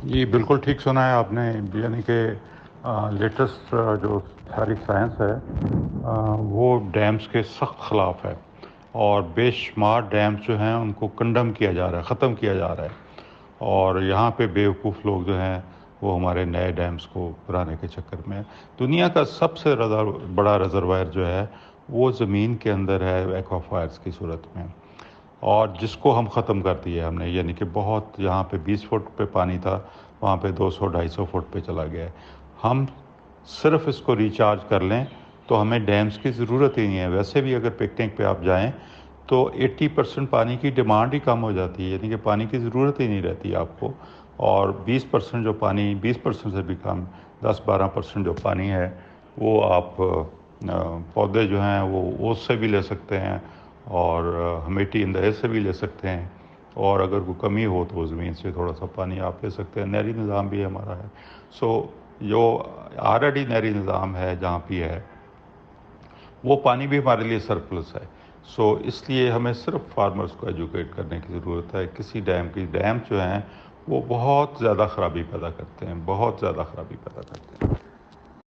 جی بالکل ٹھیک سنا ہے آپ نے، یعنی کہ لیٹسٹ جو ساری سائنس ہے وہ ڈیمز کے سخت خلاف ہے، اور بے شمار ڈیمز جو ہیں ان کو کنڈم کیا جا رہا ہے، ختم کیا جا رہا ہے، اور یہاں پہ بیوقوف لوگ جو ہیں وہ ہمارے نئے ڈیمز کو بنانے کے چکر میں دنیا کا سب سے بڑا ریزروائر جو ہے وہ زمین کے اندر ہے ایکوافائرز کی صورت میں، اور جس کو ہم ختم کر دیے ہم نے، یعنی کہ بہت یہاں پہ 20 فٹ پہ پانی تھا، وہاں پہ 200-250 فٹ پہ چلا گیا ہے۔ ہم صرف اس کو ریچارج کر لیں تو ہمیں ڈیمز کی ضرورت ہی نہیں ہے۔ ویسے بھی اگر پکنک پہ آپ جائیں تو 80% پانی کی ڈیمانڈ ہی کم ہو جاتی ہے، یعنی کہ پانی کی ضرورت ہی نہیں رہتی آپ کو، اور 20% جو پانی، 20% سے بھی کم، 10-12% جو پانی ہے وہ آپ پودے جو ہیں وہ اس سے بھی لے سکتے ہیں، اور ہمیٹی اندہے سے بھی لے سکتے ہیں، اور اگر کوئی کمی ہو تو وہ زمین سے تھوڑا سا پانی آپ لے سکتے ہیں۔ نہری نظام بھی ہمارا ہے، سو جو آلریڈی نہری نظام ہے جہاں بھی ہے وہ پانی بھی ہمارے لیے سرپلس ہے۔ سو اس لیے ہمیں صرف فارمرز کو ایجوکیٹ کرنے کی ضرورت ہے۔ کسی ڈیم جو ہیں وہ بہت زیادہ خرابی پیدا کرتے ہیں، بہت زیادہ خرابی پیدا کرتے ہیں۔